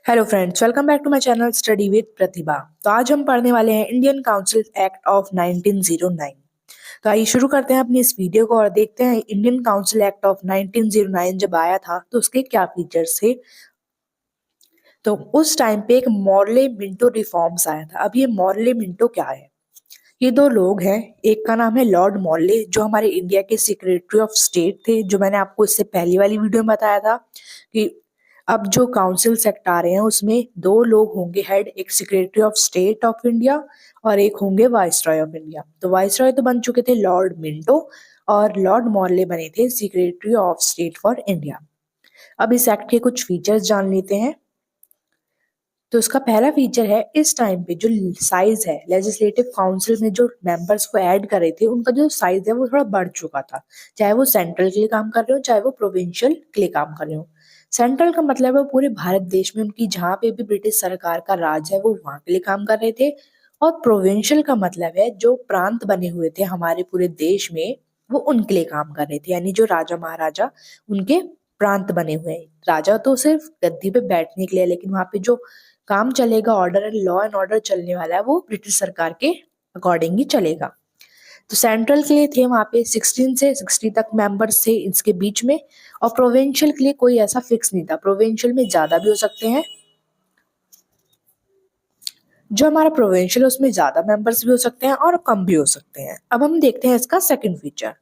Hello friends, welcome back to my channel study with Pratibha. तो आज हम पढ़ने वाले हैं इंडियन काउंसिल एक्ट ऑफ 1909। तो आइए शुरू करते हैं अपनी इस वीडियो को और देखते हैं इंडियन काउंसिल एक्ट ऑफ 1909 जब आया था तो उसके क्या फीचर्स थे। तो उस टाइम पे एक मॉर्ले मिंटो रिफॉर्म्स आया था। अब ये मॉर्ले मिंटो क्या है? ये दो लोग हैं। एक का नाम है लॉर्ड मॉर्ले, जो हमारे इंडिया के सेक्रेटरी ऑफ स्टेट थे, जो मैंने आपको इससे पहली वाली वीडियो में बताया था कि अब जो काउंसिल सेक्ट आ रहे हैं उसमें दो लोग होंगे हेड, एक secretary of state of India और एक होंगे वाइसरॉय ऑफ इंडिया। तो वाइसरॉय तो बन चुके थे लॉर्ड मिंटो और लॉर्ड मॉर्ले बने थे secretary of state for India. अब इस एक्ट के कुछ फीचर्स जान लेते हैं। तो इसका पहला फीचर है, इस टाइम पे जो साइज है लेजिस्लेटिव काउंसिल में जो मेंबर्स को ऐड करे थे उनका जो साइज है वो थोड़ा बढ़ चुका था। चाहे वो सेंट्रल के लिए काम कर रहे हो चाहे वो प्रोविंशियल के लिए काम कर रहे हो। सेंट्रल का मतलब है पूरे भारत देश में उनकी जहाँ पे भी ब्रिटिश सरकार का राज है वो वहां के लिए काम कर रहे थे। और प्रोविंशियल का मतलब है जो प्रांत बने हुए थे हमारे पूरे देश में वो उनके लिए काम कर रहे थे, यानी जो राजा महाराजा उनके प्रांत बने हुए हैं। राजा तो सिर्फ गद्दी पे बैठने के लिए, लेकिन वहां पे जो काम चलेगा, order and law and order चलने वाला है वो ब्रिटिश सरकार के अकॉर्डिंग ही चलेगा। तो सेंट्रल के लिए थे वहां पे 16 से 60 तक मेंबर्स थे इसके बीच में। और प्रोविंशियल के लिए कोई ऐसा फिक्स नहीं था, प्रोविंशियल में ज्यादा भी हो सकते हैं। जो हमारा प्रोविंशियल उसमें ज्यादा मेंबर्स भी हो सकते हैं और कम भी हो सकते हैं। अब हम देखते हैं इसका सेकंड फीचर।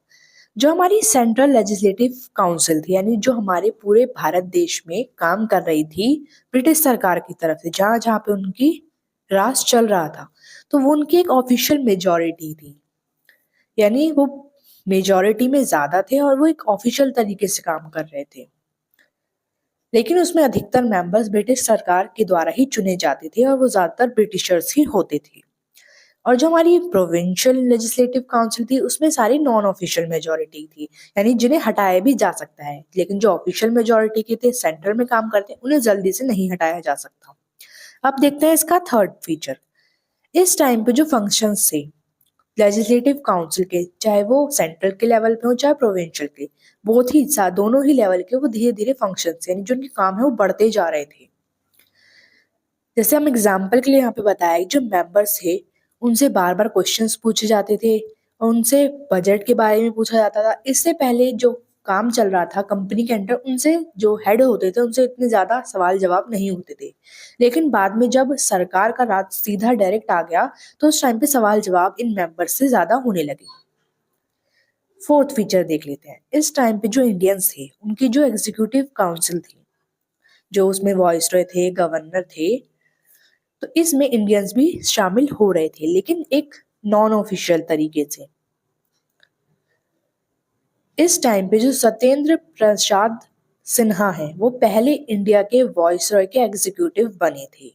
जो हमारी सेंट्रल लेजिस्लेटिव काउंसिल थी, यानी जो हमारे पूरे भारत देश में काम कर रही थी ब्रिटिश सरकार की तरफ से, जहां जहां पे उनकी राज चल रहा था, तो वो उनकी एक ऑफिशियल मेजॉरिटी थी। यानी वो मेजॉरिटी में ज्यादा थे और वो एक ऑफिशियल तरीके से काम कर रहे थे। लेकिन उसमें अधिकतर मेंबर्स ब्रिटिश सरकार के द्वारा ही चुने जाते थे और वो ज्यादातर ब्रिटिशर्स ही होते थे। और जो हमारी प्रोविंशियल लेजिस्लेटिव काउंसिल थी उसमें सारी नॉन ऑफिशियल मेजोरिटी थी, यानी जिन्हें हटाया भी जा सकता है, लेकिन जो ऑफिशियल मेजोरिटी के थे सेंट्रल में काम करते हैं उन्हें जल्दी से नहीं हटाया जा सकता। अब देखते हैं इसका थर्ड फीचर। इस टाइम पे जो फंक्शंस थे लेजिस्लेटिव काउंसिल के, चाहे वो सेंट्रल के लेवल पे हो चाहे प्रोविंशियल के, बहुत ही दोनों ही लेवल के वो धीरे धीरे फंक्शंस यानी जो उनके काम है वो बढ़ते जा रहे थे। जैसे हम एग्जाम्पल के लिए यहाँ पे बताया कि जो मेंबर्स थे उनसे बार बार क्वेश्चंस पूछे जाते थे और उनसे बजट के बारे में पूछा जाता था। इससे पहले जो काम चल रहा था कंपनी के अंडर, उनसे जो हेड होते थे उनसे इतने ज्यादा सवाल जवाब नहीं होते थे। लेकिन बाद में जब सरकार का राज सीधा डायरेक्ट आ गया तो उस टाइम पे सवाल जवाब इन मेंबर्स से ज्यादा होने लगे। फोर्थ फीचर देख लेते हैं। इस टाइम पे जो इंडियंस थे उनकी जो एग्जीक्यूटिव काउंसिल थी, जो उसमें वॉइसरॉय थे, गवर्नर थे, तो इसमें इंडियंस भी शामिल हो रहे थे लेकिन एक नॉन ऑफिशियल तरीके से। इस टाइम पे जो सत्येंद्र प्रसाद सिन्हा है वो पहले इंडिया के वॉइसरॉय के एग्जीक्यूटिव बने थे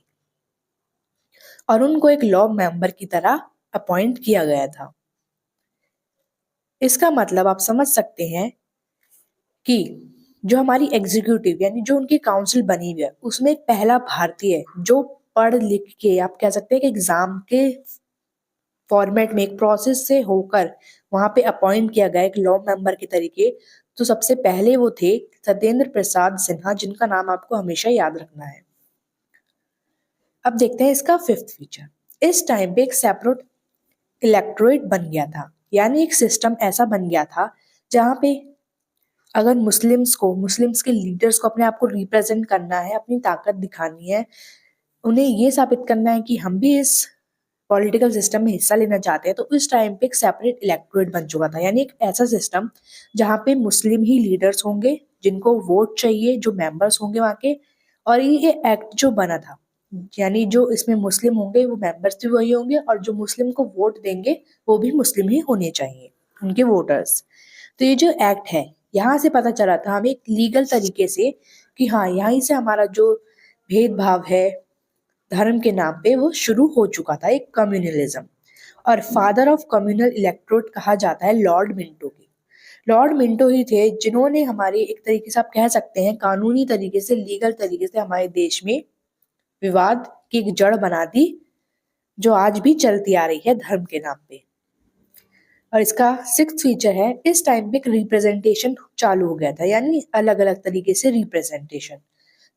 और उनको एक लॉ मेंबर की तरह अपॉइंट किया गया था। इसका मतलब आप समझ सकते हैं कि जो हमारी एग्जीक्यूटिव यानी जो उनकी काउंसिल बनी हुई है उसमें एक पहला भारतीय जो पढ़ लिख के, आप कह सकते हैं कि एग्जाम के फॉर्मेट में एक प्रोसेस से होकर वहां पे अपॉइंट किया गया एक लॉ मेंबर के तरीके। तो सबसे पहले वो थे सत्येंद्र प्रसाद सिन्हा, जिनका नाम आपको हमेशा याद रखना है। अब देखते हैं इसका फिफ्थ फीचर। इस टाइम पे एक सेपरेट इलेक्टोरेट बन गया था, यानी एक सिस्टम ऐसा बन गया था जहां पे अगर मुस्लिम्स के लीडर्स को अपने आप को रिप्रेजेंट करना है, अपनी ताकत दिखानी है, उन्हें ये साबित करना है कि हम भी इस पॉलिटिकल सिस्टम में हिस्सा लेना चाहते हैं, तो उस टाइम पे एक सेपरेट इलेक्टोरेट बन चुका था। यानी एक ऐसा सिस्टम जहाँ पे मुस्लिम ही लीडर्स होंगे जिनको वोट चाहिए, जो मेंबर्स होंगे वहाँ के। और ये एक्ट जो बना था, यानी जो इसमें मुस्लिम होंगे वो मेंबर्स भी वही होंगे और जो मुस्लिम को वोट देंगे वो भी मुस्लिम ही होने चाहिए, उनके वोटर्स। तो ये जो एक्ट है यहाँ से पता चला था हमें एक लीगल तरीके से कि हाँ, यहीं से हमारा जो भेदभाव है धर्म के नाम पे वो शुरू हो चुका था, एक कम्युनलिज्म। और फादर ऑफ कम्युनल इलेक्ट्रोड कहा जाता है लॉर्ड मिंटो की। लॉर्ड मिंटो ही थे जिन्होंने हमारे एक तरीके से आप कह सकते हैं कानूनी तरीके से, लीगल तरीके से हमारे देश में विवाद की एक जड़ बना दी जो आज भी चलती आ रही है धर्म के नाम पे। और इसका सिक्स्थ फीचर है, इस टाइम पे एक रिप्रेजेंटेशन चालू हो गया था, यानी अलग अलग तरीके से रिप्रेजेंटेशन।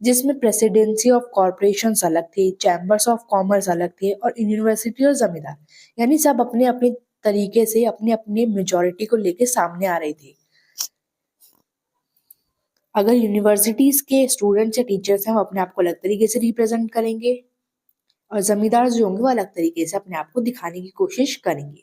जिसमें प्रेसिडेंसी ऑफ कॉरपोरेशंस अलग थे, चैम्बर्स ऑफ कॉमर्स अलग थे और यूनिवर्सिटी और जमींदार, यानी सब अपने अपने तरीके से अपने अपने मेजोरिटी को लेके सामने आ रहे थे। अगर यूनिवर्सिटीज के स्टूडेंट्स या टीचर्स हैं वो अपने आप को अलग तरीके से रिप्रेजेंट करेंगे और जमींदार जो होंगे वो अलग तरीके से अपने आप को दिखाने की कोशिश करेंगे।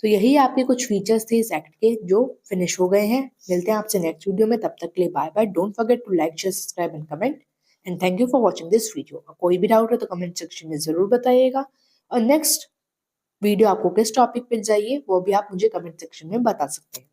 तो यही आपके कुछ फीचर्स थे इस एक्ट के जो फिनिश हो गए हैं। मिलते हैं आपसे नेक्स्ट वीडियो में, तब तक के लिए bye bye. Don't forget to like, share, subscribe and comment and thank you for watching this video. कोई भी डाउट हो तो कमेंट सेक्शन में जरूर बताइएगा और नेक्स्ट वीडियो आपको किस टॉपिक पे चाहिए वो भी आप मुझे कमेंट सेक्शन में बता सकते हैं।